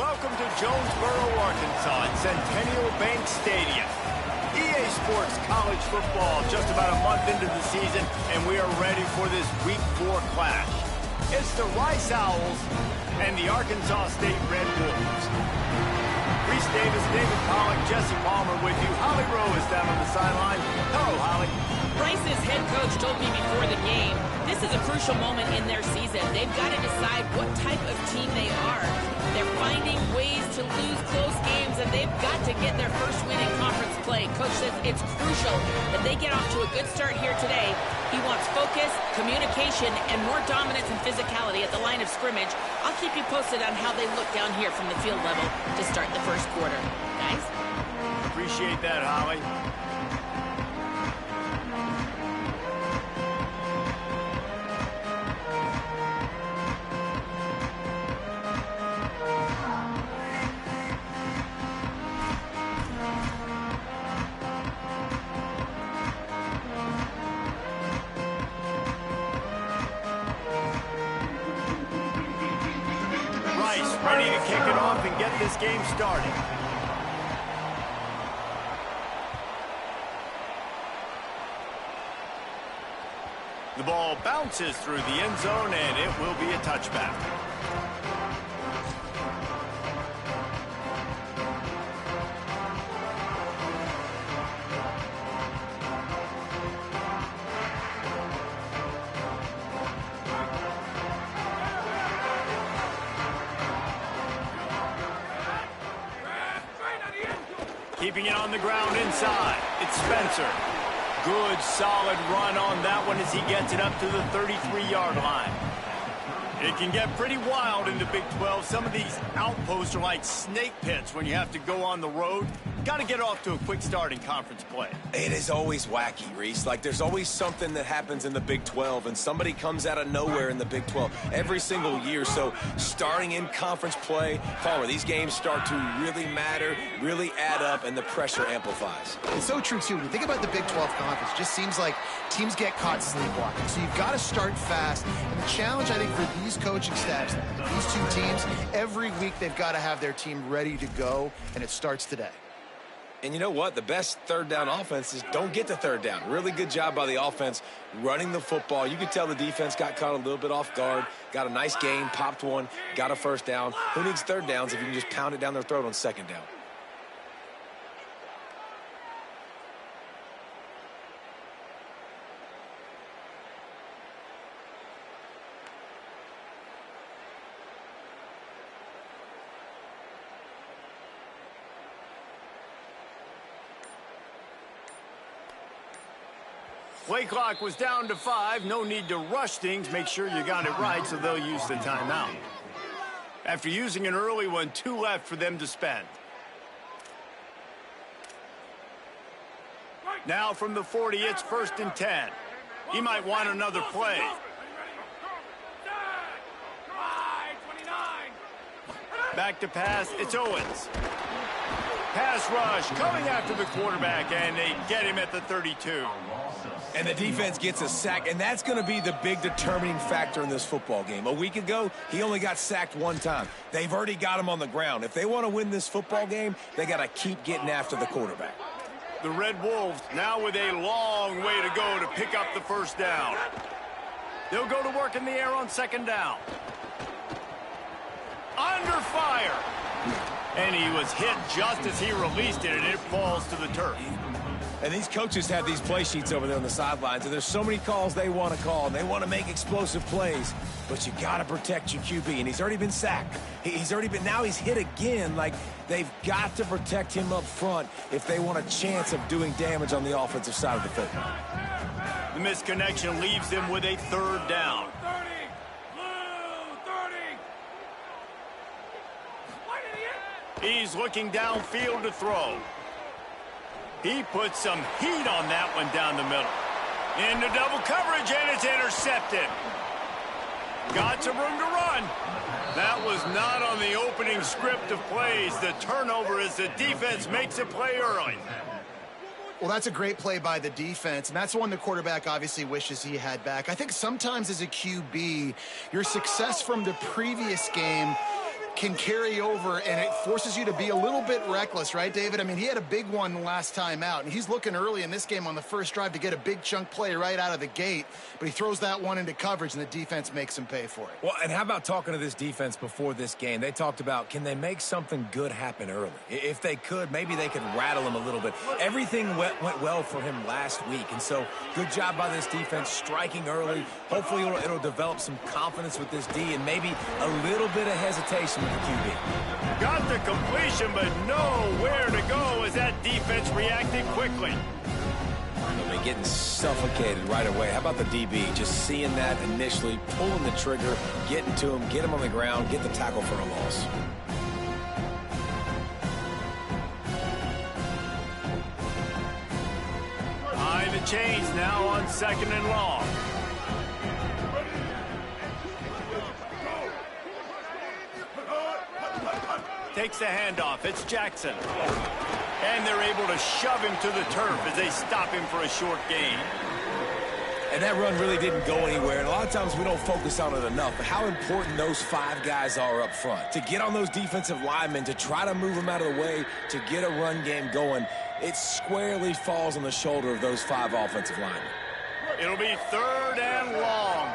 Welcome to Jonesboro, Arkansas at Centennial Bank Stadium. EA Sports College Football just about a month into the season, and we are ready for this Week 4 clash. It's the Rice Owls and the Arkansas State Red Wolves. Reese Davis, David Pollock, Jesse Palmer with you. Holly Rowe is down on the sideline. Hello, Holly. Rice's head coach told me before the game, this is a crucial moment in their season. They've got to decide what type of team they are. They're finding ways to lose close games, and they've got to get their first win in conference play. Coach says it's crucial that they get off to a good start here today. He wants focus, communication, and more dominance and physicality at the line of scrimmage. I'll keep you posted on how they look down here from the field level to start the first quarter. Guys? Appreciate that, Holly. Ready to kick it off and get this game started. The ball bounces through the end zone, and it will be a touchback. Keeping it on the ground inside. It's Spencer. Good, solid run on that one as he gets it up to the 33-yard line. It can get pretty wild in the Big 12. Some of these outposts are like snake pits when you have to go on the road. Got to get off to a quick start in conference play. It is always wacky, Reese. Like, there's always something that happens in the Big 12, and somebody comes out of nowhere in the Big 12 every single year. So starting in conference play, Palmer, these games start to really matter, really add up, and the pressure amplifies. It's so true, too. When you think about the Big 12 conference, it just seems like teams get caught sleepwalking. So you've got to start fast. And the challenge, I think, for these coaching staffs, these two teams, every week they've got to have their team ready to go, and it starts today. And you know what? The best third down offense is don't get to third down. Really good job by the offense running the football. You could tell the defense got caught a little bit off guard, got a nice gain, popped one, got a first down. Who needs third downs if you can just pound it down their throat on second down? Play clock was down to 5. No need to rush things. Make sure you got it right, so they'll use the timeout. After using an early one, 2 left for them to spend. Now from the 40, it's 1st and 10. He might want another play. Back to pass, it's Owens. Pass rush coming after the quarterback, and they get him at the 32. And the defense gets a sack, and that's going to be the big determining factor in this football game. A week ago, he only got sacked 1 time. They've already got him on the ground. If they want to win this football game, they got to keep getting after the quarterback. The Red Wolves now with a long way to go to pick up the first down. They'll go to work in the air on 2nd down. Under fire. And he was hit just as he released it, and it falls to the turf. And these coaches have these play sheets over there on the sidelines, and there's so many calls they want to call, and they want to make explosive plays. But you got to protect your QB, and he's already been sacked. Now he's hit again. Like, they've got to protect him up front if they want a chance of doing damage on the offensive side of the football. The misconnection leaves them with a 3rd down. He's looking downfield to throw. He puts some heat on that one down the middle. Into double coverage, and it's intercepted. Got some room to run. That was not on the opening script of plays. The turnover as the defense makes a play early. Well, that's a great play by the defense, and that's one the quarterback obviously wishes he had back. I think sometimes as a QB, your success from the previous game can carry over, and it forces you to be a little bit reckless, right, David? I mean, he had a big one the last time out, and he's looking early in this game on the first drive to get a big chunk play right out of the gate, but he throws that one into coverage, and the defense makes him pay for it. Well, and how about talking to this defense before this game? They talked about, can they make something good happen early? If they could, maybe they could rattle him a little bit. Everything went well for him last week, and so good job by this defense striking early. Hopefully it'll develop some confidence with this D and maybe a little bit of hesitation with the QB. Got the completion, but nowhere to go as that defense reacted quickly. They're getting suffocated right away. How about the DB? Just seeing that initially, pulling the trigger, getting to him, get him on the ground, get the tackle for a loss. Behind the chains now on 2nd and long. Takes the handoff. It's Jackson. And they're able to shove him to the turf as they stop him for a short gain. And that run really didn't go anywhere. And a lot of times we don't focus on it enough. But how important those 5 guys are up front. To get on those defensive linemen, to try to move them out of the way, to get a run game going, it squarely falls on the shoulder of those 5 offensive linemen. It'll be 3rd and long.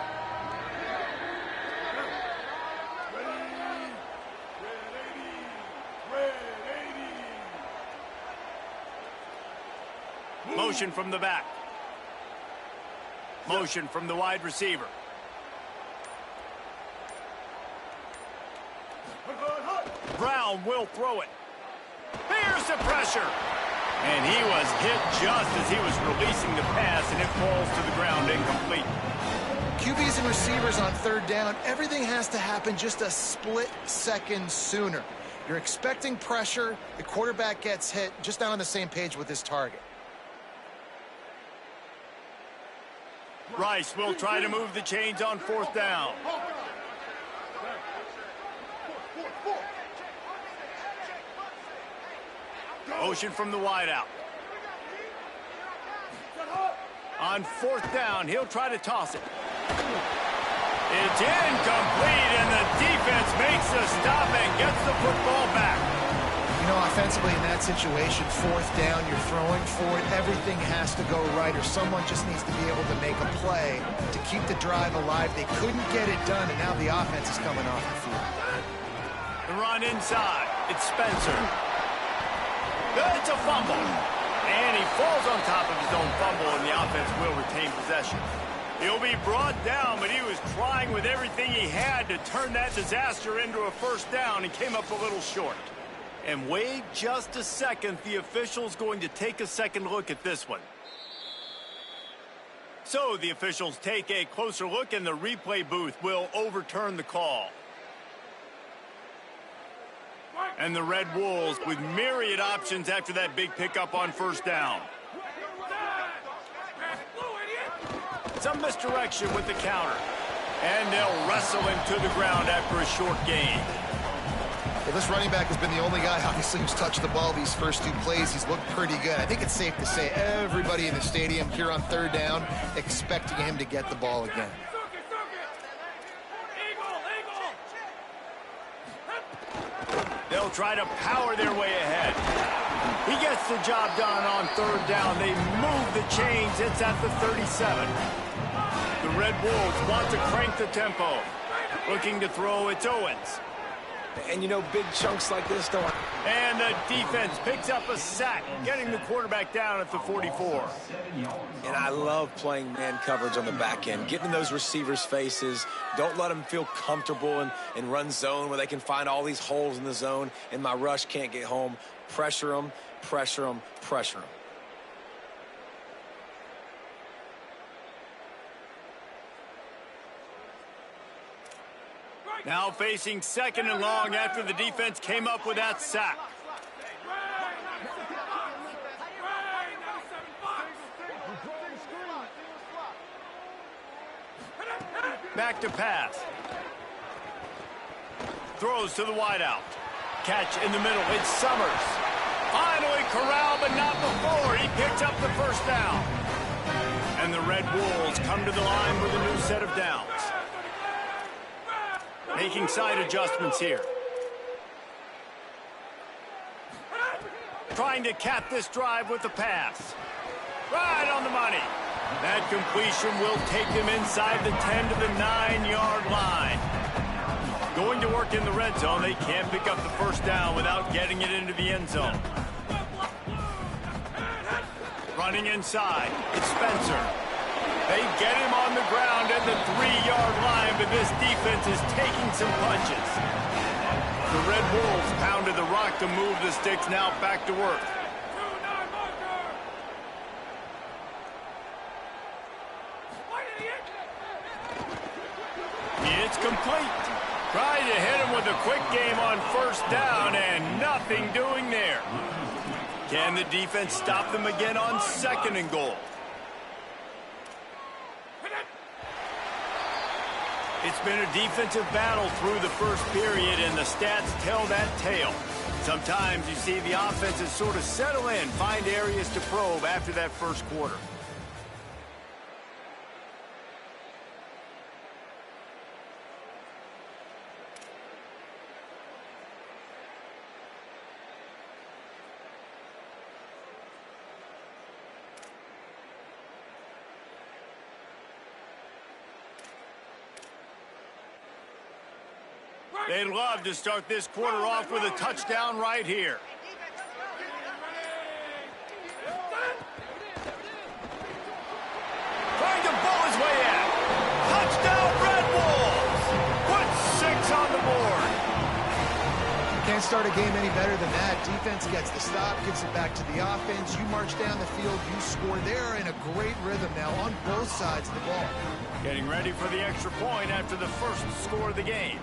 Motion from the back. Motion from the wide receiver. Brown will throw it. Here's the pressure. And he was hit just as he was releasing the pass, and it falls to the ground incomplete. QBs and receivers on 3rd down, everything has to happen just a split second sooner. You're expecting pressure. The quarterback gets hit, just not on the same page with his target. Rice will try to move the chains on 4th down. Motion from the wideout. On 4th down, he'll try to toss it. It's incomplete, and the defense makes a stop and gets the football back. You know, offensively in that situation, 4th down, you're throwing for it. Everything has to go right, or someone just needs to be able to make a play to keep the drive alive. They couldn't get it done, and now the offense is coming off the field. The run inside. It's Spencer. It's a fumble. And he falls on top of his own fumble, and the offense will retain possession. He'll be brought down, but he was trying with everything he had to turn that disaster into a 1st down and came up a little short. And wait just a second. The official's going to take a second look at this one. So the officials take a closer look, and the replay booth will overturn the call. And the Red Wolves with myriad options after that big pickup on 1st down. Some misdirection with the counter. And they'll wrestle him to the ground after a short gain. Well, this running back has been the only guy, obviously, who's touched the ball these first 2 plays. He's looked pretty good. I think it's safe to say everybody in the stadium here on 3rd down expecting him to get the ball again. They'll try to power their way ahead. He gets the job done on 3rd down. They move the chains. It's at the 37. The Red Wolves want to crank the tempo. Looking to throw, it's Owens. And, you know, big chunks like this don't... And the defense picks up a sack, getting the quarterback down at the 44. And I love playing man coverage on the back end, getting in those receivers' faces. Don't let them feel comfortable in run zone where they can find all these holes in the zone and my rush can't get home. Pressure them, pressure them, pressure them. Now facing 2nd and long after the defense came up with that sack. Back to pass. Throws to the wideout. Catch in the middle. It's Summers. Finally corralled, but not before. He picks up the 1st down. And the Red Wolves come to the line with a new set of downs. Making side adjustments here. trying to cap this drive with the pass. Right on the money. That completion will take them inside the 10 to the 9-yard line. Going to work in the red zone, they can't pick up the first down without getting it into the end zone. Running inside, it's Spencer. They get him on the ground at the 3-yard line, but this defense is taking some punches. The Red Wolves pounded the rock to move the sticks, now back to work. It's complete. Trying to hit him with a quick game on first down, and nothing doing there. Can the defense stop them again on 2nd and goal? It's been a defensive battle through the first period, and the stats tell that tale. Sometimes you see the offenses sort of settle in, find areas to probe after that first quarter. They'd love to start this quarter off with a touchdown right here. Trying to bowl his way out. Touchdown, Red Wolves! Put 6 on the board. Can't start a game any better than that. Defense gets the stop, gets it back to the offense. You march down the field, you score. They're in a great rhythm now on both sides of the ball. Getting ready for the extra point after the first score of the game.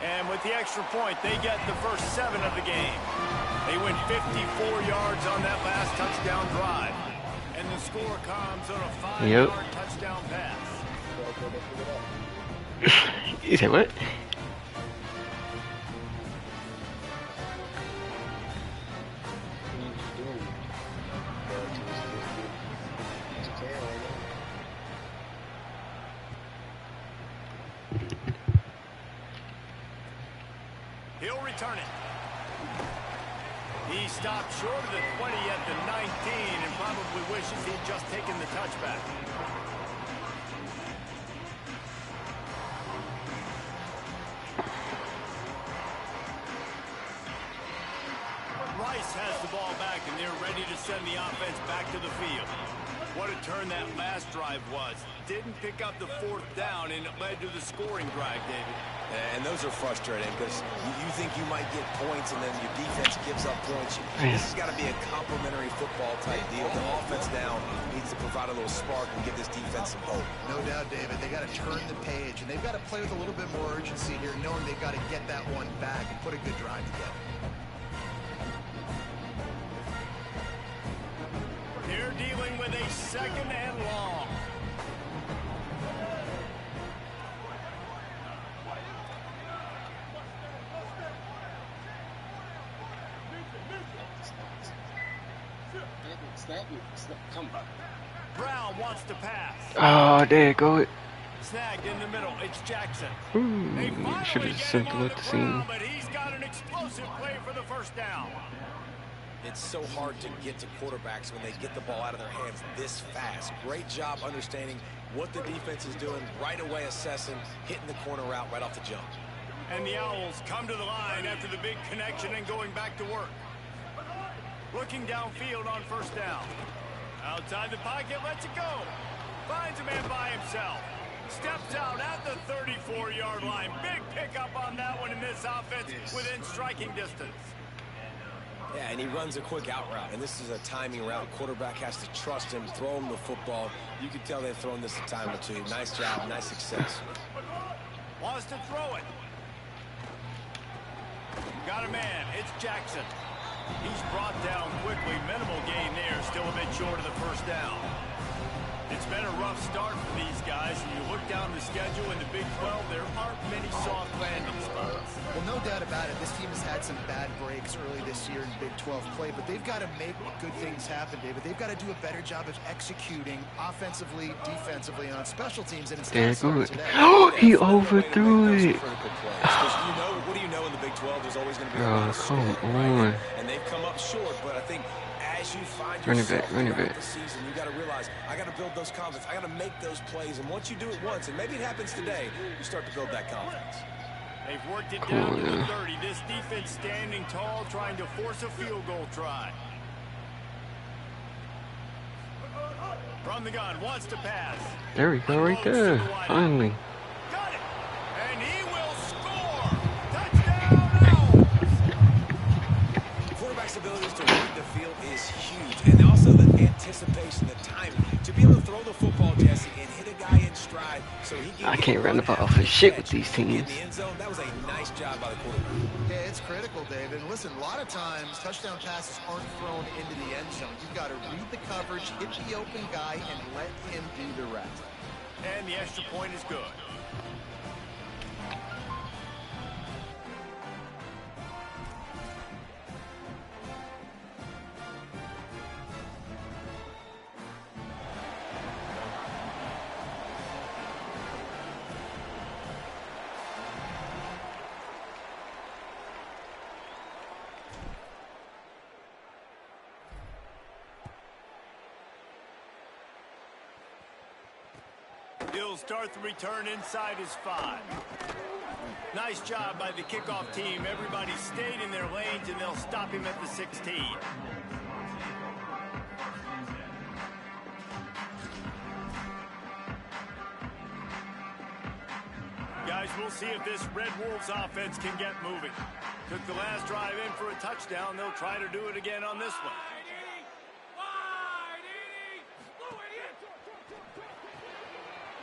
And with the extra point, they get the first 7 of the game. They went 54 yards on that last touchdown drive. And the score comes on a 5-yard touchdown pass. You say what? He'll return it. He stopped short of the 20 at the 19 and probably wishes he'd just taken the touchback. Rice has the ball back, and they're ready to send the offense back to the field. What a turn that last drive was. Didn't pick up the 4th down, and it led to the scoring drive, David. And those are frustrating because you think you might get points and then your defense gives up points. This has got to be a complementary football type deal. The offense now needs to provide a little spark and give this defense some hope. No doubt, David. They got to turn the page, and they've got to play with a little bit more urgency here, knowing they've got to get that one back and put a good drive together. They're dealing with a 2nd and long. Brown wants to pass. Oh, there you go. Snagged in the middle. It's Jackson. Should have sent him at the scene. But he's got an explosive play for the first down. It's so hard to get to quarterbacks when they get the ball out of their hands this fast. Great job understanding what the defense is doing, right away assessing, hitting the corner route right off the jump. And the Owls come to the line after the big connection and going back to work. Looking downfield on first down. Outside the pocket, lets it go. Finds a man by himself. Steps out at the 34-yard line. Big pickup on that one in this offense within striking distance. Yeah, and he runs a quick out route, and this is a timing route. Quarterback has to trust him, throw him the football. You can tell they've thrown this a time or two. Nice job, nice success. Wants to throw it. Got a man. It's Jackson. He's brought down quickly. Minimal gain there. Still a bit short of the first down. It's been a rough start for these guys. And you look down the schedule in the Big 12, there aren't many soft landing spots. Well, no doubt about it. This team has had some bad breaks early this year in Big 12 play, but they've got to make good things happen, David. They've got to do a better job of executing offensively, defensively, and on special teams. And instead of today, oh, he overthrew it. What do you know in the Big 12? There's always going to be a lot of come on. And they've come up short, but I think as you find running yourself back. the season, you got to realize, I got to build those confidence. I got to make those plays. And once you do it once, and maybe it happens today, you start to build that confidence. They've worked it down to the 30. This defense standing tall, trying to force a field goal try. From the gun, wants to pass. There we go, right there. Finally. Got it. And he will score. Touchdown. Quarterback's abilities to read the field is huge. And also the anticipation, the timing. To be able to throw the football, Jesse, and hit a guy in stride so he can I can't run the ball for shit with these teams. in the end zone. That was a nice job by the quarterback. yeah, it's critical, David. And listen, a lot of times touchdown passes aren't thrown into the end zone. You've got to read the coverage, hit the open guy, and let him do the rest. And the extra point is good. He'll start the return inside his 5. Nice job by the kickoff team. Everybody stayed in their lanes, and they'll stop him at the 16. Guys, we'll see if this Red Wolves offense can get moving. Took the last drive in for a touchdown. They'll try to do it again on this one.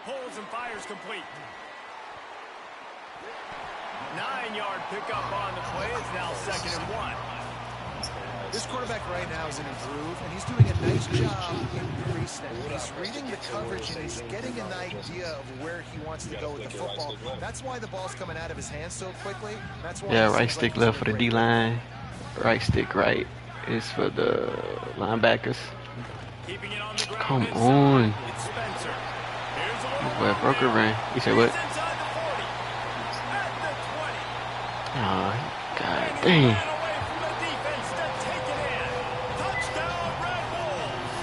Holds and fires complete. 9-yard pickup on the play. It's now 2nd and 1. This quarterback right now is in a groove, and he's doing a nice job in pre-snap. He's reading the coverage, and he's getting an idea of where he wants to go with the football. That's why the ball's coming out of his hands so quickly. That's why right stick left for the D-line. Right stick right is for the linebackers. Keeping it on the ground. Come inside. on. It's Spencer. Here's a little Well, broker ran. You said what? inside the 40. At the 20. Oh, god And he dang. ran away from the defense to take it in. Touchdown, Red Wolves.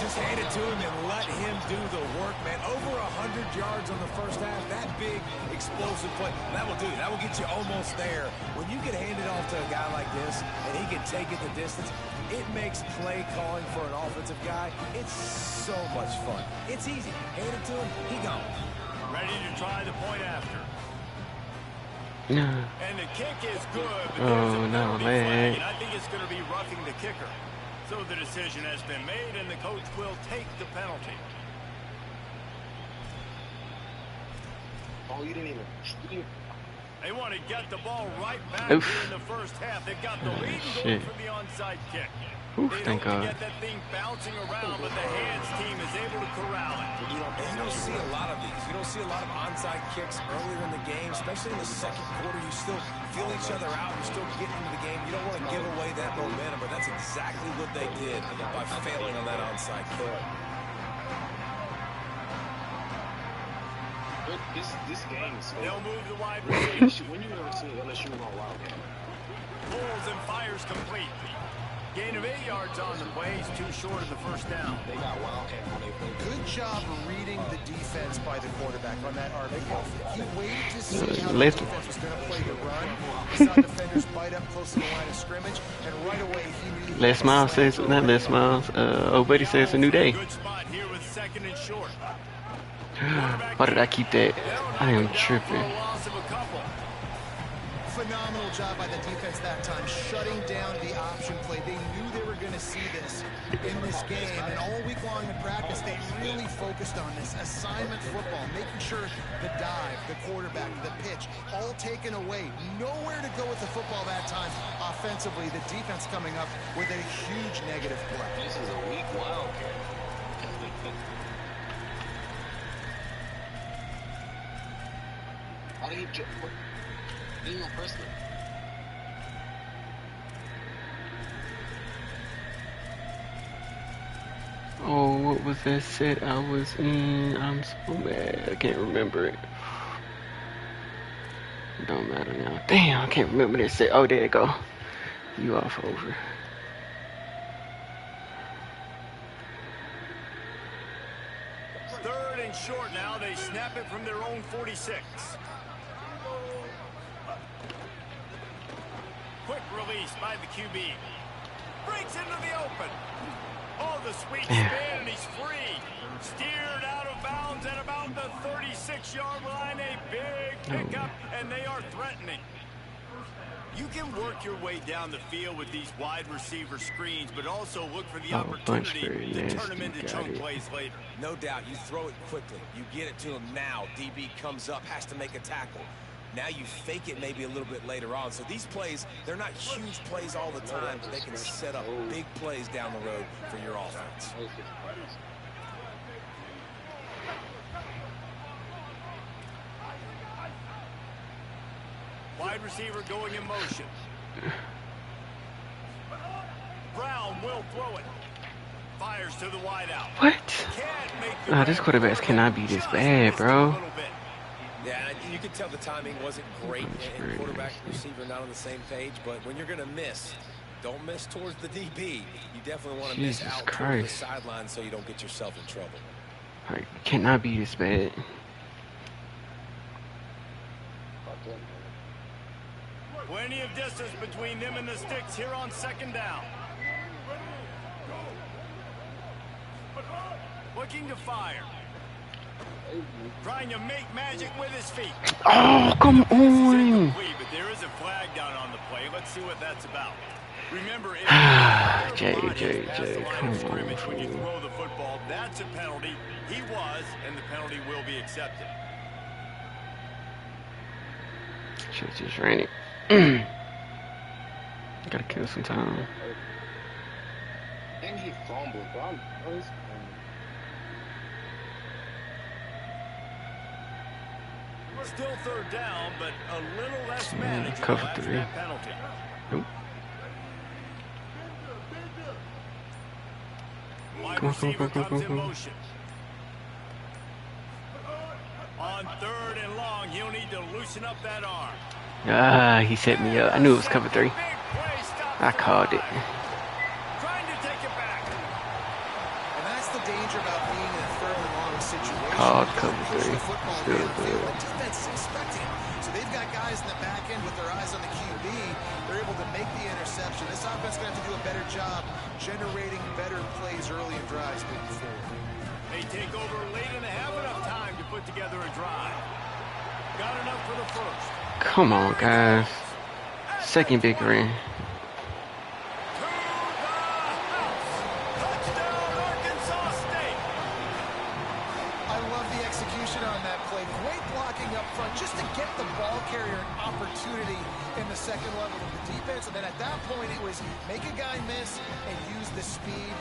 Just hand it to him and let him do the work, man. Over 100 yards on the first half. That big, explosive play. That will do it. That will get you almost there. When you can hand it off to a guy like this and he can take it the distance, it makes play calling for an offensive guy, it's so much fun. It's easy. Hand it to him, he gone. Ready to try the point after. No. And the kick is good. But Oh, there's a no, penalty man. flag, and I think it's going to be roughing the kicker. So the decision has been made, and the coach will take the penalty. Oh, you didn't even. They want to get the ball right back Oof. here in the first half. They've got the lead and going shit. for the onside kick. Oof, They thank hope to God. get that thing bouncing around, but the hands team is able to corral it. And you don't see a lot of these. You don't see a lot of onside kicks earlier in the game, especially in the second quarter. You still feel each other out. You still get into the game. You don't want to give away that momentum, but that's exactly what they did by failing on that onside kick. This game is so. They'll move the wide receiver. When you ever see LSU on Wildcat? Pulls and fires complete. Gain of 8 yards on the play. He's too short of the first down. They got Wildcat on their play. Good job reading the defense by the quarterback on that RPO. He waited to see how the Let's- defense was going to play the run. He saw defenders bite up close to the line of scrimmage, and right away he knew. Les Miles says, not Les Miles, old buddy says it's a new day. Good spot here with 2nd and short. Why did I keep that? I am tripping. Loss of a couple. Phenomenal job by the defense that time, shutting down the option play. They knew they were going to see this in this game, and all week long in practice, they really focused on this assignment football, making sure the dive, the quarterback, the pitch, all taken away. Nowhere to go with the football that time. Offensively, the defense coming up with a huge negative play. This is a weak Wildcat. How do you jump? He no press them. Oh, what was that set I was in? I'm so mad. I can't remember it. It don't matter now. Damn, I can't remember that set. Oh, there you go. You off over. Third and short now. They snap it from their own 46. Quick release by the QB. Breaks into the open. Oh, the sweet spin, and he's free. Steered out of bounds at about the 36-yard line. A big pickup, and they are threatening. You can work your way down the field with these wide receiver screens, but also look for the opportunity to turn them into chunk plays later. No doubt, you throw it quickly. You get it to him now. DB comes up, has to make a tackle. Now you fake it maybe a little bit later on. So these plays, they're not huge plays all the time, but they can set up big plays down the road for your offense. Wide receiver going in motion. Brown will throw it. Fires to the wide out. What? This quarterbacks cannot be this bad, bro. Yeah, you can tell the timing wasn't great, and quarterback and receiver not on the same page, but when you're going to miss, don't miss towards the DB. You definitely want to miss out towards the sideline so you don't get yourself in trouble. Like, cannot be this bad. Plenty of distance between them and the sticks here on second down. Looking to fire. Trying to make magic with his feet. Oh, come on. But there is a flag down on the play. Let's see what that's about. Remember, if JJ, come on. when you throw the football, that's a penalty. He was, and the penalty will be accepted. Shit just ran it. Gotta kill some time. And he fumbled, bro. Still third down, but a little less manageable cover after three. that penalty. Nope. Wide receiver comes in motion. On third and long, he'll need to loosen up that arm. Ah, he set me up. I knew it was cover 3. I called it. Trying to take it back. And that's the danger about being in a third and long situation. Called cover 3. Still good. The defense is expecting it. So they've got guys in the back end with their eyes on the QB. They're able to make the interception. This offense is going to have to do a better job generating better plays early in drives moving forward. They take over late and have enough time to put together a drive. Got enough for the first. Come on, guys. Second big ring. Just to get the ball carrier an opportunity in the second level of the defense. And then at that point, it was make a guy miss and use the speed.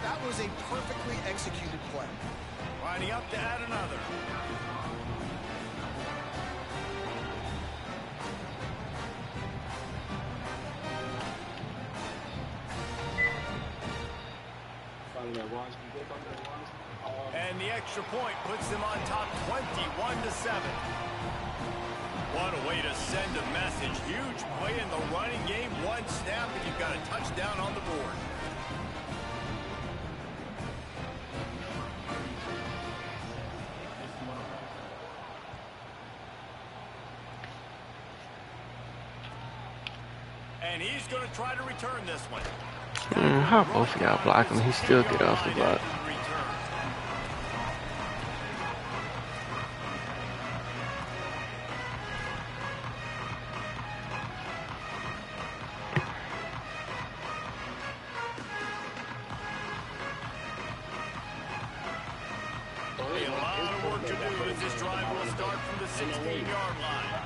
That was a perfectly executed play. Lining up to add another. And the extra point puts them on top 21-7. What a way to send a message. Huge play in the running game. One snap and you've got a touchdown on the board. And he's going to try to return this one. How both of y'all block him? He still get off the block. start from the 16-yard line.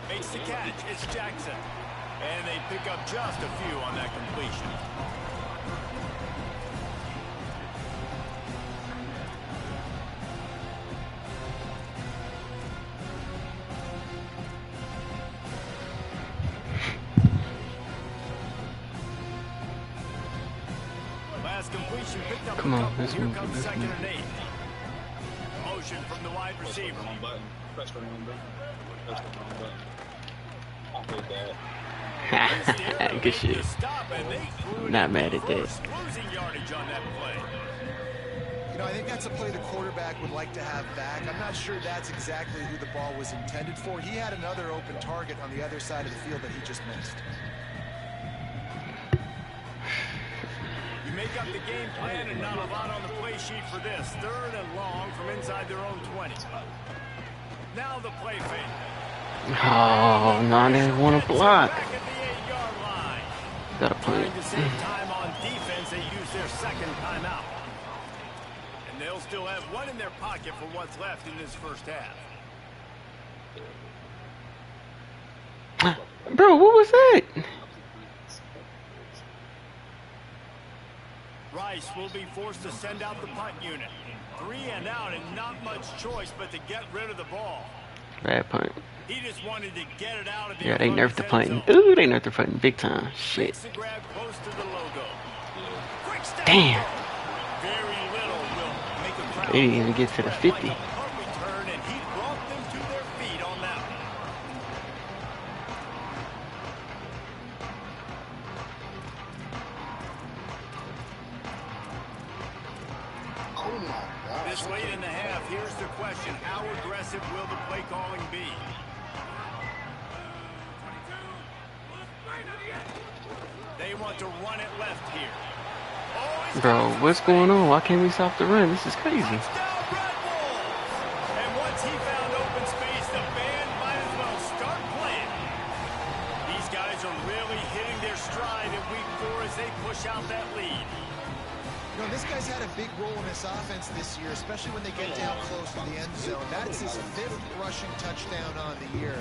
Makes the catch. It's Jackson. And they pick up just a few on that completion. Last completion picked up. Come a on, couple. let's Here move, comes let's second move. and 8. Motion from the wide receiver. Wrong button. Press the wrong button. Press the wrong button. I hate that. Good shit. Not mad at that. Losing yardage on that play. You know, I think that's a play the quarterback would like to have back. I'm not sure that's exactly who the ball was intended for. He had another open target on the other side of the field that he just missed. You make up the game plan and not a lot on the play sheet for this. 3rd and long from inside their own 20. Now the play fake. Oh, no, they want to block. Back at the 8-yard line. Got to play. Trying to save time on defense, they use their second timeout. And they'll still have one in their pocket for what's left in this first half. Bro, what was that? Rice will be forced to send out the punt unit. 3 and out and not much choice but to get rid of the ball. Bad punt. He just wanted to get it out of the Yeah, they nerfed the opponent's punting. end zone. Ooh, they nerfed the punting big time. Shit. Makes the grab close to the logo. Quick step. Damn. Very little will make a crowd. They didn't even get to the 50. Like a punt return, and he brought them to their feet on that one. Oh my gosh. This late in the half, here's the question. How aggressive will the play calling be? They want to run it left here. Oh, he's Bro, what's going on? Why can't we stop the run? This is crazy. touchdown, Red Wolves! And once he found open space, the band might as well start playing. These guys are really hitting their stride in week 4 as they push out that lead. You know, this guy's had a big role in this offense this year, especially when they get down close to the end zone. That's his 5th rushing touchdown on the year.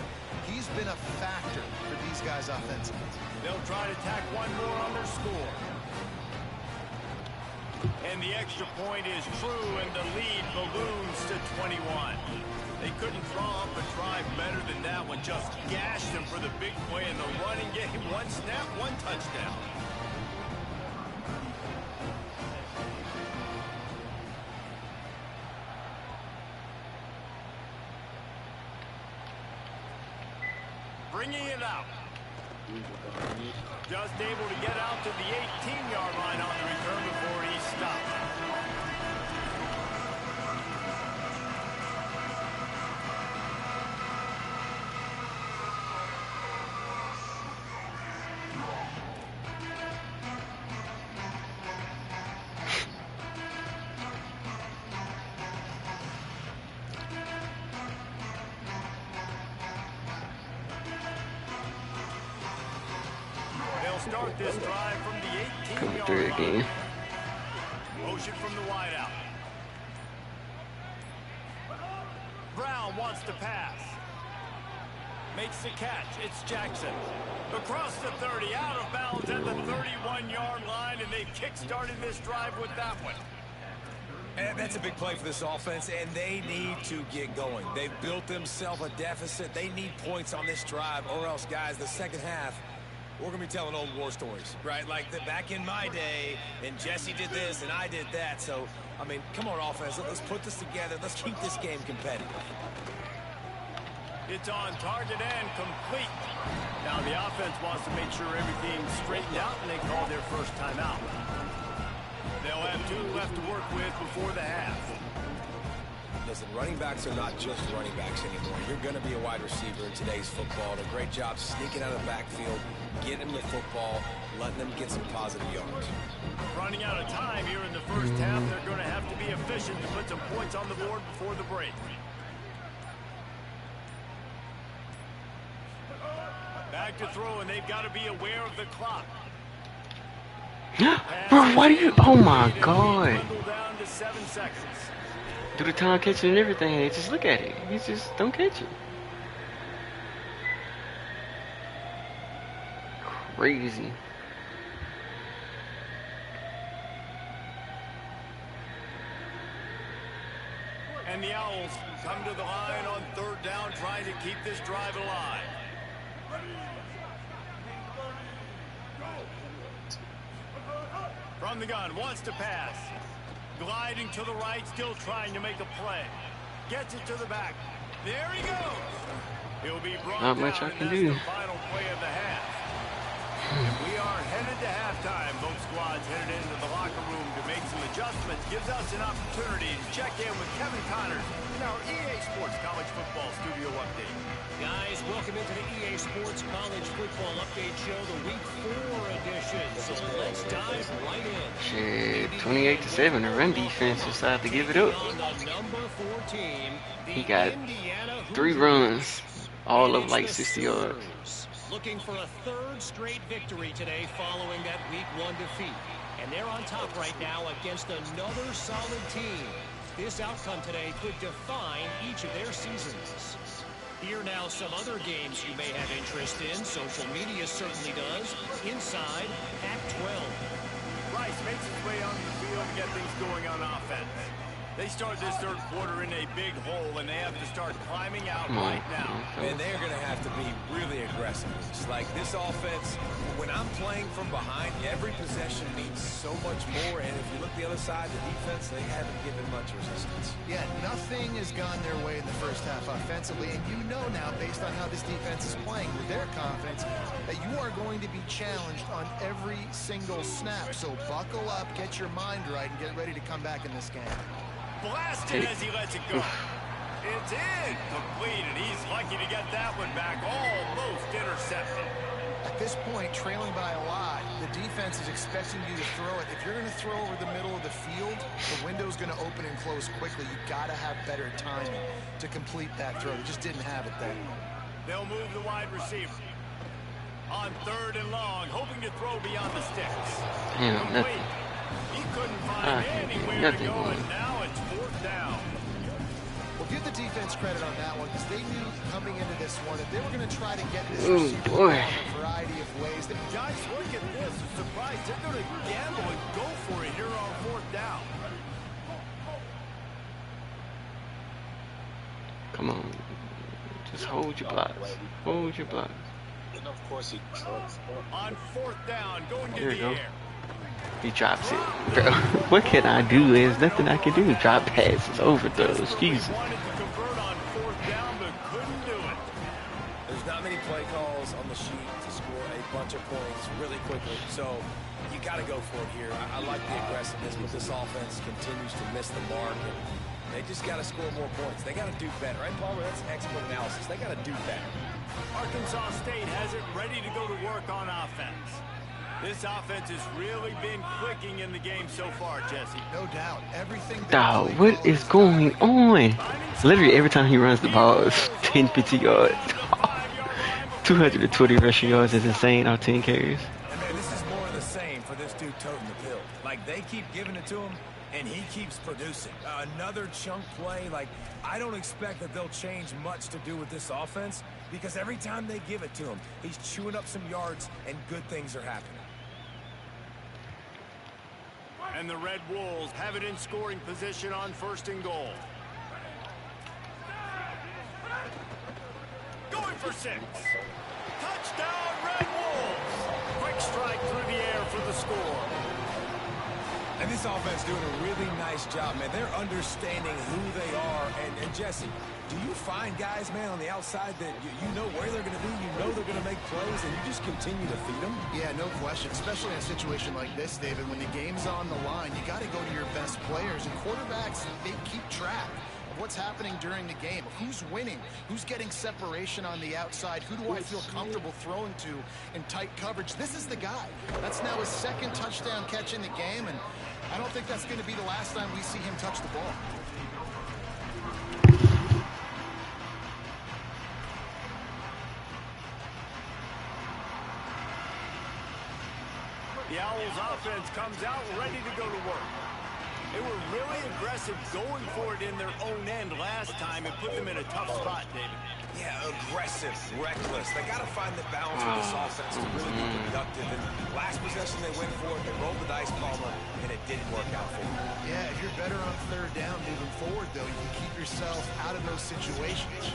He's been a factor for these guys offensively. They'll try to tack one more on their score. And the extra point is true, and the lead balloons to 21. They couldn't draw up a drive better than that one. Just gashed them for the big play in the running game. 1 snap, 1 touchdown. Bringing it out. Just able to get out to the 18-yard line on the return before he stopped. Start this drive from the 18-yard Through line. again. Motion from the wideout. Brown wants to pass. Makes the catch. It's Jackson. Across the 30, out of bounds at the 31-yard line, and they've kick-started this drive with that one. And that's a big play for this offense, and they need to get going. They've built themselves a deficit. They need points on this drive, or else, guys, the second half, we're going to be telling old war stories, right? Like back in my day, and Jesse did this, and I did that. So, I mean, come on, offense. Let's put this together. Let's keep this game competitive. It's on target and complete. Now the offense wants to make sure everything's straightened out, and they call their first timeout. They'll have 2 left to work with before the half. Listen, running backs are not just running backs anymore. You're going to be a wide receiver in today's football. A great job sneaking out of the backfield, getting them the football, letting them get some positive yards. Running out of time here in the first half, they're going to have to be efficient to put some points on the board before the break. Back to throw, and they've got to be aware of the clock. Bro, why do you? Oh my god. Dwindle down to 7 seconds. Do the time catching and everything. They just look at it. He just don't catch it. Crazy. And the Owls come to the line on 3rd down, trying to keep this drive alive. From the gun, wants to pass. Gliding to the right, still trying to make a play. Gets it to the back. There he goes. He'll be brought Not much down, I can and that's do. the final play of the half. And we are headed to halftime. Both squads headed into the locker room to make some adjustments. Gives us an opportunity to check in with Kevin Connors in our EA Sports College Football Studio Update. Guys, welcome into the EA Sports College Football Update Show, the Week 4 edition. So let's dive right in. Shit, 28-7. The run defense decided to give it up. On the number 4 team, the He got Indiana 3 Hoosiers. runs, all of It's like the 60 yards. Sooners, looking for a 3rd straight victory today following that Week 1 defeat. And they're on top right now against another solid team. This outcome today could define each of their seasons. Here now some other games you may have interest in. Social media certainly does. Inside Pac-12. Rice makes his way onto the field to get things going on offense. They start this 3rd quarter in a big hole, and they have to start climbing out right now. And they're going to have to be really aggressive. It's like this offense, when I'm playing from behind, every possession means so much more. And if you look the other side, the defense, they haven't given much resistance. Yeah, nothing has gone their way in the first half offensively, and you know now, based on how this defense is playing with their confidence, that you are going to be challenged on every single snap. So buckle up, get your mind right, and get ready to come back in this game. Blasted as he lets it go. It's in. Complete, and he's lucky to get that one back. Almost intercepted. At this point, trailing by a lot, the defense is expecting you to throw it. If you're going to throw over the middle of the field, the window's going to open and close quickly. You've got to have better timing to complete that throw. They just didn't have it then. They'll move the wide receiver. On 3rd and long, hoping to throw beyond the sticks. Damn, Complete. nothing. He couldn't find anywhere to nothing go, going. and now it's 4th down. Well, give the defense credit on that one, because they knew coming into this one that they were going to try to get this Oh, receiver boy. in a variety of ways. Guys, look at this. I'm surprised they're going to gamble and go for it here on 4th down. Come on. Just hold your blocks. Hold your blocks. And of course he trucks. On 4th down, going to There the you go. air. He drops it. Bro, what can I do? There's nothing I can do. Drop passes, overthrows. Jesus. Wanted to convert on 4th down, but couldn't do it. There's not many play calls on the sheet to score a bunch of points really quickly. So you got to go for it here. I like the aggressiveness, but this offense continues to miss the mark. And they just got to score more points. They got to do better. Right, Palmer? That's expert analysis. They got to do better. Arkansas State has it ready to go to work on offense. This offense has really been clicking in the game so far, Jesse. No doubt. Everything. Dog, what is going on? Literally every time he runs the ball, it's 10, 50 yards. 220 rushing yards is insane on 10 carries. And man, this is more of the same for this dude toting the pill. Like, they keep giving it to him, and he keeps producing. Another chunk play. Like, I don't expect that they'll change much to do with this offense, because every time they give it to him, he's chewing up some yards, and good things are happening. And the Red Wolves have it in scoring position on 1st and goal. Going for 6. Touchdown, Red Wolves. Quick strike through the air for the score. And this offense doing a really nice job, man. They're understanding who they are. And Jesse, do you find guys, man, on the outside that you know where they're going to be, you know they're going to make plays, and you just continue to feed them? Yeah, no question, especially in a situation like this, David, when the game's on the line, you got to go to your best players, and quarterbacks, they keep track of what's happening during the game, who's winning, who's getting separation on the outside, who do I feel comfortable throwing to in tight coverage. This is the guy. That's now his 2nd touchdown catch in the game, and I don't think that's going to be the last time we see him touch the ball. The Owls offense comes out ready to go to work. They were really aggressive going for it in their own end last time and put them in a tough spot, David. Yeah, aggressive, reckless. They got to find the balance with this offense to really be productive. And last possession they went for it, they rolled the dice, Palmer, and it didn't work out for them. Yeah, if you're better on third down moving forward, though, you can keep yourself out of those situations.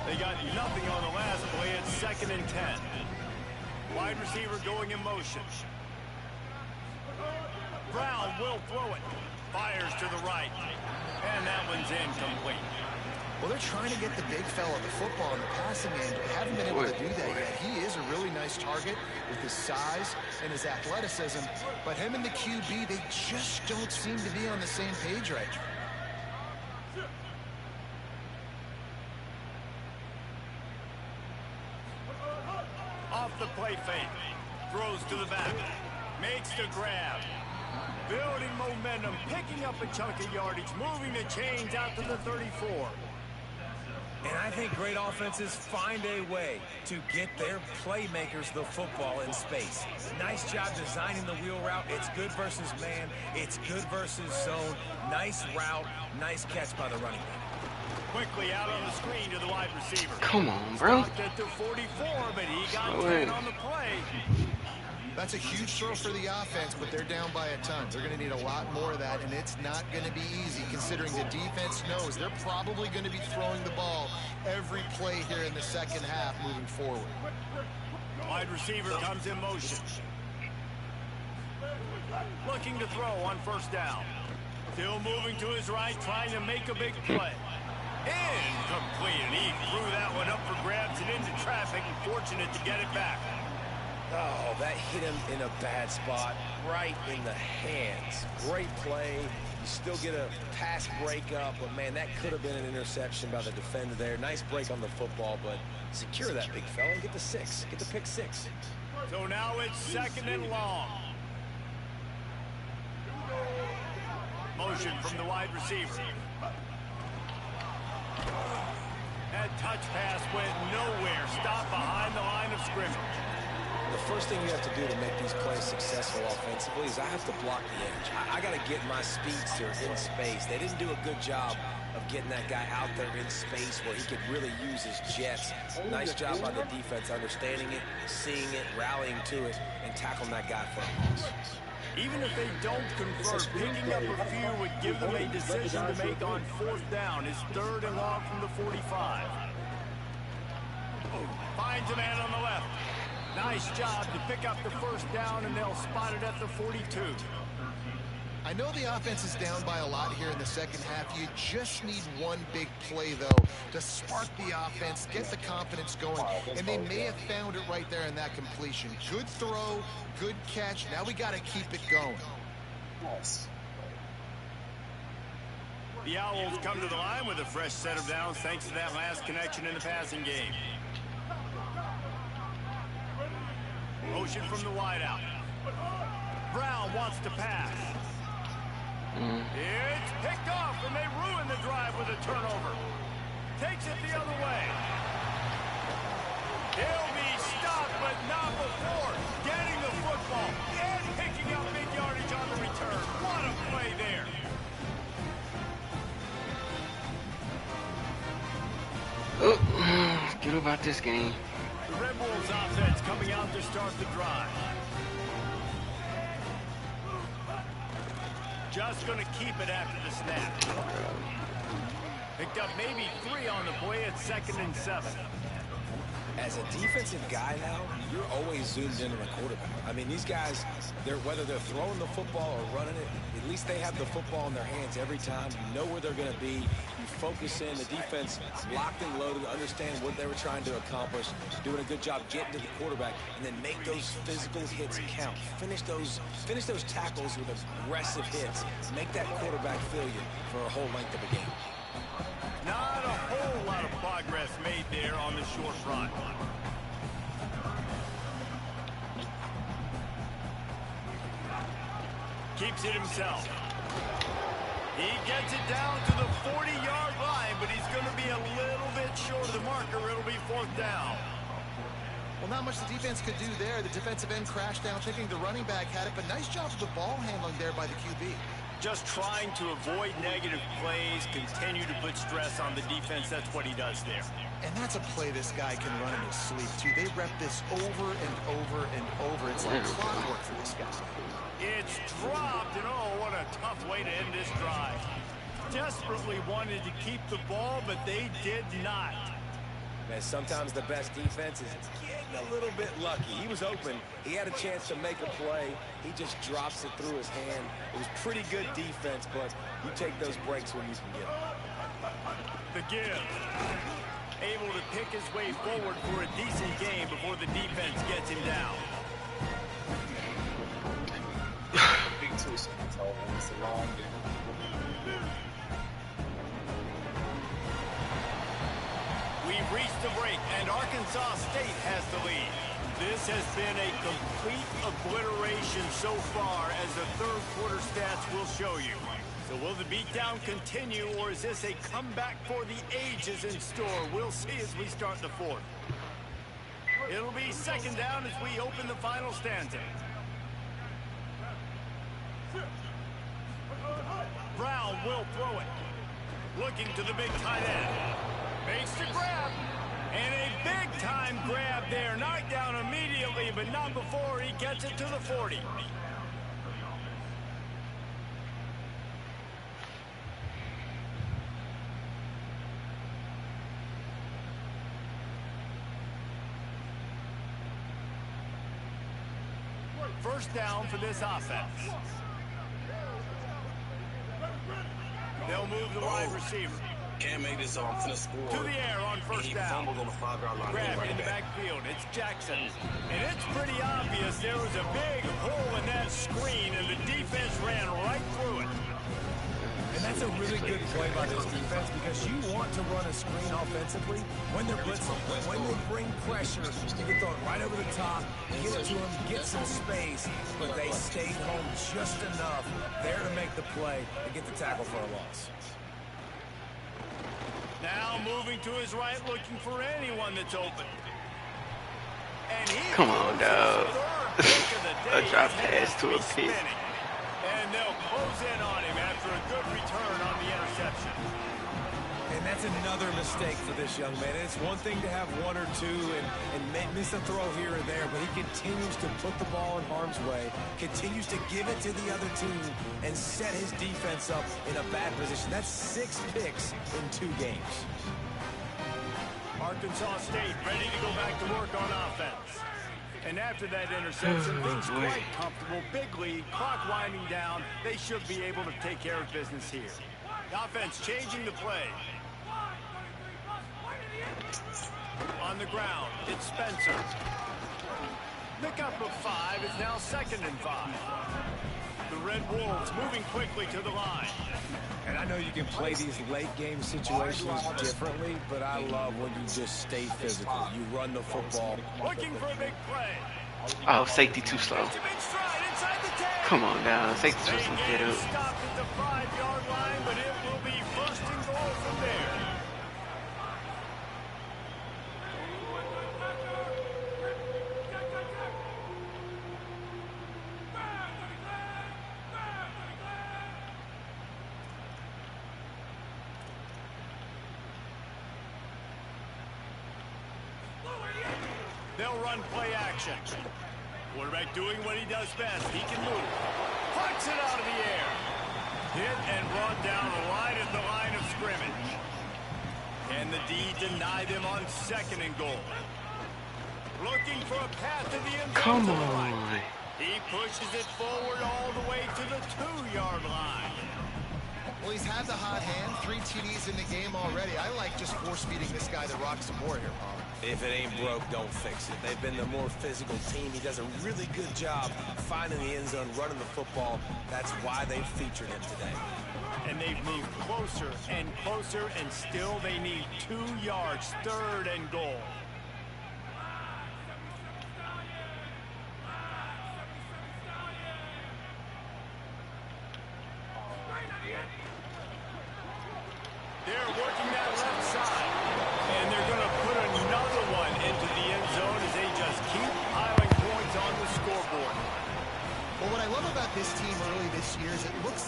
They got nothing on the last play. It's 2nd and 10. Wide receiver going in motion. Brown will throw it. Fires to the right. And that one's incomplete. Well, they're trying to get the big fella the football in the passing game, but haven't been able to do that yet. He is a really nice target with his size and his athleticism, but him and the QB, they just don't seem to be on the same page right now. Off the play fake. Throws to the back. Makes the grab. Building momentum, picking up a chunk of yardage, moving the chains out to the 34. And I think great offenses find a way to get their playmakers the football in space. Nice job designing the wheel route. It's good versus man. It's good versus zone. Nice route. Nice catch by the running back. Quickly out on the screen to the wide receiver. Come on, bro. Stopped at the 44, but he got Slow 10 it. on the play. That's a huge throw for the offense, but they're down by a ton. They're going to need a lot more of that, and it's not going to be easy considering the defense knows they're probably going to be throwing the ball every play here in the second half moving forward. Wide receiver comes in motion. Looking to throw on 1st down. Still moving to his right, trying to make a big play. Incomplete, and he threw that one up for grabs and into traffic, and fortunate to get it back. Oh, that hit him in a bad spot, right in the hands. Great play. You still get a pass breakup, but, man, that could have been an interception by the defender there. Nice break on the football, but secure that big fella and get the 6. Get the pick 6. So now it's 2nd and long. Motion from the wide receiver. That touch pass went nowhere. Stopped behind the line of scrimmage. The first thing you have to do to make these plays successful offensively is I have to block the edge. I got to get my speedster in space. They didn't do a good job of getting that guy out there in space where he could really use his jets. Nice job by the defense understanding it, seeing it, rallying to it, and tackling that guy for a loss. Even if they don't convert, picking up a few would give them a decision to make on 4th down. His 3rd and long from the 45. Finds a man on the left. Nice job to pick up the 1st down, and they'll spot it at the 42. I know the offense is down by a lot here in the second half. You just need one big play, though, to spark the offense, get the confidence going, and they may have found it right there in that completion. Good throw, good catch. Now we got to keep it going. The Owls come to the line with a fresh set of downs thanks to that last connection in the passing game. Motion from the wideout. Brown wants to pass. It's picked off, and they ruin the drive with a turnover. Takes it the other way. He'll be stopped, but not before getting the football and picking up big yardage on the return. What a play there. Oh, get about this game. The Red Bulls offense coming out to start the drive. Just going to keep it after the snap. Picked up maybe 3 on the play at 2nd and 7. As a defensive guy now, you're always zoomed in on the quarterback. I mean, these guys, whether they're throwing the football or running it, at least they have the football in their hands every time. You know where they're going to be. You focus in. The defense locked and loaded, understand what they were trying to accomplish, doing a good job getting to the quarterback, and then make those physical hits count. Finish those tackles with aggressive hits. Make that quarterback feel you for a whole length of a game. Not a whole lot of progress made there on the short run. Keeps it himself. He gets it down to the 40-yard line, but he's going to be a little bit short of the marker. It'll be 4th down. Well, not much the defense could do there. The defensive end crashed down thinking the running back had it, but nice job of the ball handling there by the QB. Just trying to avoid negative plays, continue to put stress on the defense. That's what he does there. And that's a play this guy can run in his sleep, too. They rep this over and over and over. It's like clockwork for this guy. It's dropped, and oh, what a tough way to end this drive. Desperately wanted to keep the ball, but they did not. Man, sometimes the best defense is getting a little bit lucky. He was open. He had a chance to make a play. He just drops it through his hand. It was pretty good defense, but you take those breaks when you can get them. The give. Able to pick his way forward for a decent game before the defense gets him down. Big twist on the toe, and it's a long game. We've reached the break, and Arkansas State has the lead. This has been a complete obliteration so far, as the third quarter stats will show you. So will the beatdown continue, or is this a comeback for the ages in store? We'll see as we start the fourth. It'll be second down as we open the final stanza. Brown will throw it. Looking to the big tight end. Makes the grab. And a big-time grab there. Knocked down immediately, but not before he gets it to the 40. First down for this offense. They'll move the wide receiver. Can't make this off the score. To the air on first down. On the 5-yard line. Grab in the backfield. It's Jackson. And it's pretty obvious there was a big hole in that screen, and the defense ran right through it. And that's a really good play by this defense, because you want to run a screen offensively when they're blitzing. When they bring pressure, you can throw it right over the top, get it to them, get some space, but they stayed home just enough there to make the play and get the tackle for a loss. Now moving to his right, looking for anyone that's open. And he Come on, dog. A drop pass to a pick. And they'll close in on him after a good return on the interception. And that's another mistake for this young man. It's one thing to have one or two and miss a throw here or there, but he continues to put the ball in harm's way, continues to give it to the other team, and set his defense up in a bad position. That's 6 picks in 2 games. Arkansas State ready to go back to work on offense. And after that interception, things quite comfortable. Big lead, clock winding down. They should be able to take care of business here. The offense changing the play. On the ground, it's Spencer. Pickup of 5 is now 2nd and 5. The Red Wolves moving quickly to the line. And I know you can play these late-game situations differently, but I love when you just stay physical. You run the football. Looking for a big play. Oh, safety too slow. Come on now, safety's supposed to get up. Stopped at the 5-yard line, but it will be first and goal from there. They'll run play action. Quarterback doing what he does best. He can move. Plucks it out of the air. Hit and brought down right at the line of scrimmage. Can the D deny them on 2nd and goal? Looking for a path to the end zone. Come to the on. right. He pushes it forward all the way to the 2-yard line. Well, he's had the hot hand, 3 TDs in the game already. I like just force-feeding this guy to rock some more here, Paul. If it ain't broke, don't fix it. They've been the more physical team. He does a really good job finding the end zone, running the football. That's why they've featured him today. And they've moved closer and closer, and still they need 2 yards, 3rd and goal. They're working that left side, and they're going to put another one into the end zone as they just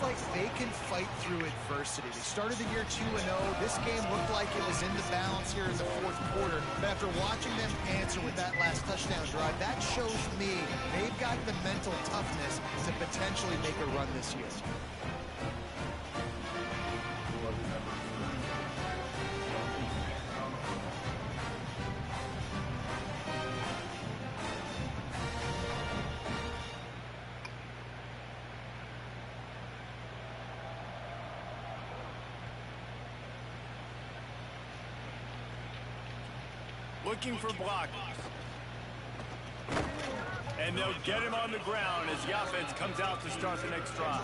like they can fight through adversity. They started the year 2-0. This game looked like it was in the balance here in the fourth quarter. But after watching them answer with that last touchdown drive, that shows me they've got the mental toughness to potentially make a run this year. Looking for blockers. And they'll get him on the ground as the offense comes out to start the next drive.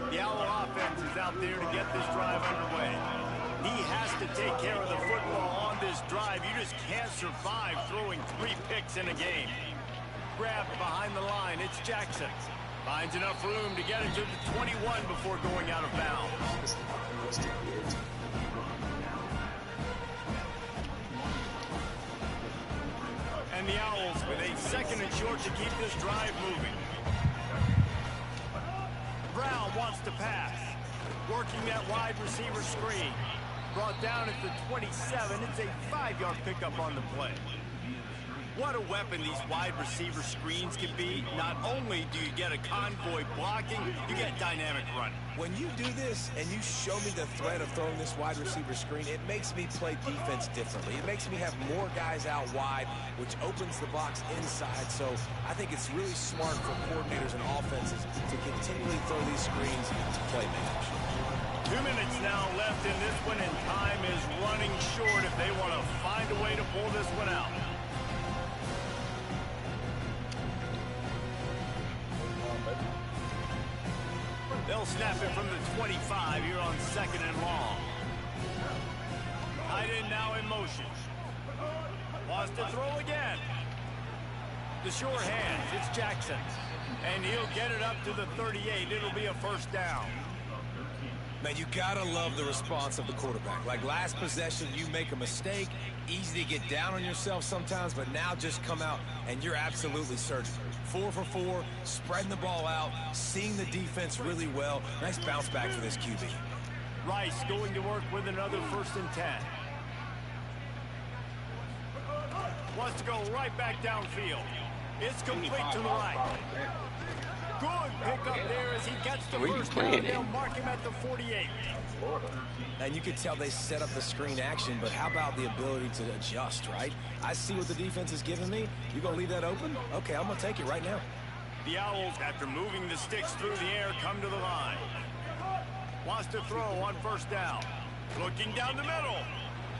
The Owl offense is out there to get this drive underway. He has to take care of the football on this drive. You just can't survive throwing 3 picks in a game. Grabbed behind the line. It's Jackson. Finds enough room to get it to the 21 before going out of bounds. And the Owls with a 2nd and short to keep this drive moving. Brown wants to pass. Working that wide receiver screen. Brought down at the 27. It's a 5-yard pickup on the play. What a weapon these wide receiver screens can be. Not only do you get a convoy blocking, you get dynamic running. When you do this and you show me the threat of throwing this wide receiver screen, it makes me play defense differently. It makes me have more guys out wide, which opens the box inside. So I think it's really smart for coordinators and offenses to continually throw these screens to playmakers. 2 minutes now left in this one, and time is running short if they want to find a way to pull this one out. They'll snap it from the 25 here on 2nd and long. Tight end now in motion. Wants to throw again. The sure hands, it's Jackson. And he'll get it up to the 38. It'll be a first down. Man, you gotta love the response of the quarterback. Like last possession, you make a mistake, easy to get down on yourself sometimes, but now just come out and you're absolutely surgical. 4 for 4, spreading the ball out, seeing the defense really well. Nice bounce back for this QB. Rice going to work with another 1st and 10. Wants to go right back downfield. It's complete to the right. Good pickup there as he gets the first down. They'll mark him at the 48. And you could tell they set up the screen action, but how about the ability to adjust, right? I see what the defense is giving me. You gonna leave that open? Okay, I'm gonna take it right now. The Owls, after moving the sticks through the air, come to the line. Wants to throw on 1st down. Looking down the middle.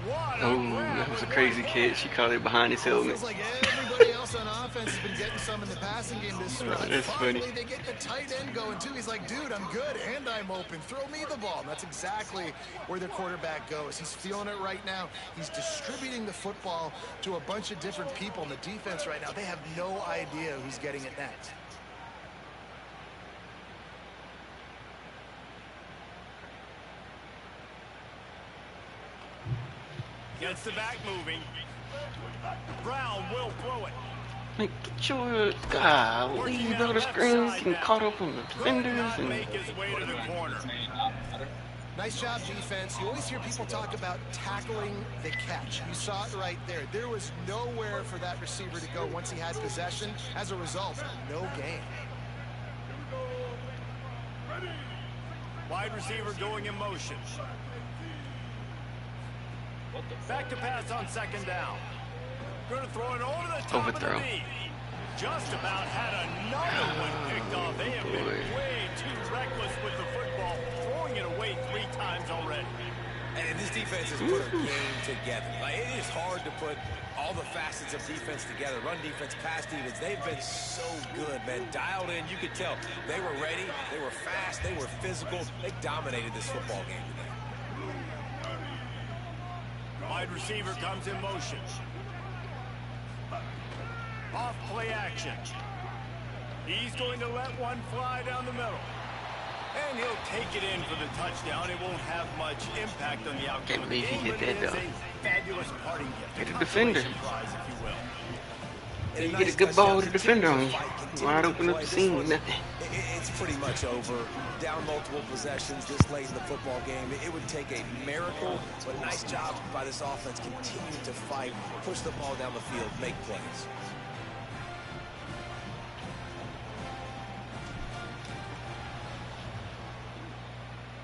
That was a crazy catch. She caught it behind his helmet. Feels like everybody else on offense has been getting some in the passing game this stretch. That's Finally, funny. they get the tight end going too. He's like, dude, I'm good and I'm open. Throw me the ball. And that's exactly where their quarterback goes. He's feeling it right now. He's distributing the football to a bunch of different people. And the defense right now, they have no idea who's getting it next. Gets the back moving. Brown will throw it. Like, get your golly, bro, the screens getting caught up on the defenders and Make his way to the corner. Nice job, defense. You always hear people talk about tackling the catch. You saw it right there. There was nowhere for that receiver to go once he had possession. As a result, no gain. Wide receiver going in motion. Back to pass on 2nd down. Going to throw it over the top Overthrow. of the knee. Just about had another one picked off. They have been way too reckless with the football, throwing it away 3 times already. And this defense has put a game together. Like, it is hard to put all the facets of defense together. Run defense, pass defense. They've been so good, man. Dialed in. You could tell they were ready. They were fast. They were physical. They dominated this football game today. Wide receiver comes in motion. Off play action. He's going to let one fly down the middle. And he'll take it in for the touchdown. It won't have much impact on the outcome. Can't believe he hit that, though. Fabulous parting gift. Get a defender. Prize, if you will. You get a good ball with a defender on you. Wide open up the seam, nothing. It's pretty much over. Down multiple possessions this late in the football game. It would take a miracle, but nice job by this offense continuing to fight, push the ball down the field, make plays.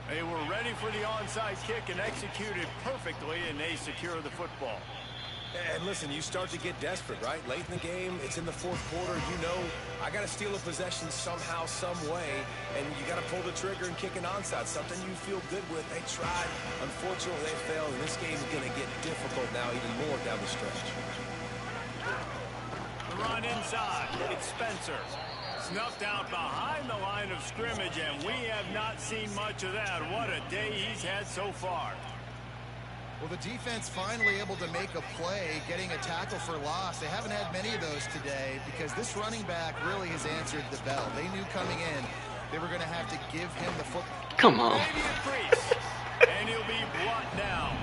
They were ready for the onside kick and executed perfectly, and they secure the football. And listen, you start to get desperate, right? Late in the game, it's in the fourth quarter. You know, I got to steal a possession somehow, some way, and you got to pull the trigger and kick an onside, something you feel good with. They tried. Unfortunately, they failed, and this game's going to get difficult now even more down the stretch. The run inside. It's Spencer. Snuffed out behind the line of scrimmage, and we have not seen much of that. What a day he's had so far. Well, the defense finally able to make a play, getting a tackle for loss. They haven't had many of those today because this running back really has answered the bell. They knew coming in they were going to have to give him the football. Come on. And he'll be brought down.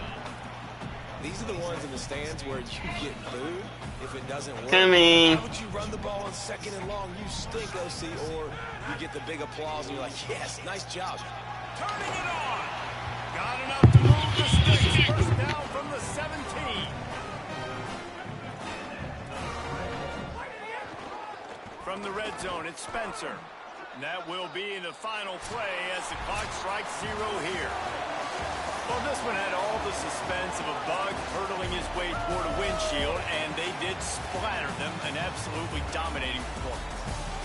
These are the ones in the stands where you get booed if it doesn't work. Coming. Why would you run the ball on 2nd and long? You stink, OC. Or you get the big applause and you're like, yes, nice job. Turning it on. Got enough to move the sticks. First down from the 17. From the red zone, it's Spencer. And that will be the final play as the clock strikes 0 here. Well, this one had all the suspense of a bug hurtling his way toward a windshield, and they did splatter them, an absolutely dominating performance.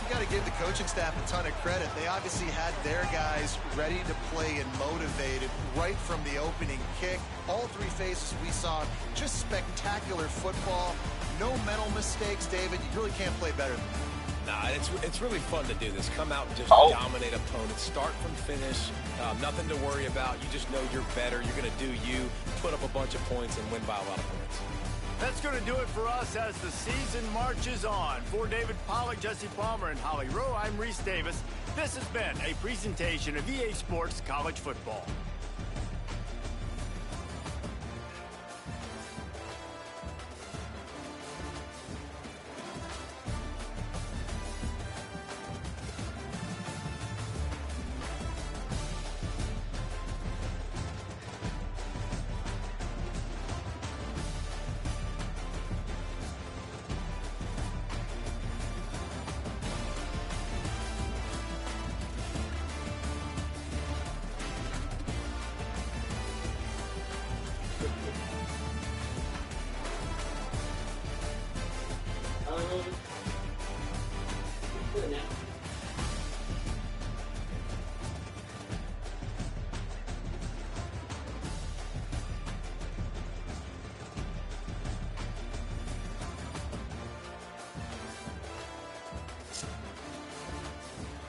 You got to give the coaching staff a ton of credit. They obviously had their guys ready to play and motivated right from the opening kick. All three phases we saw, just spectacular football. No mental mistakes, David. You really can't play better than that. Nah, it's really fun to do this. Come out and just dominate opponents. Start from finish. Nothing to worry about. You just know you're better. You're going to do you, put up a bunch of points, and win by a lot of points. That's going to do it for us as the season marches on. For David Pollack, Jesse Palmer, and Holly Rowe, I'm Reese Davis. This has been a presentation of EA Sports College Football. Um,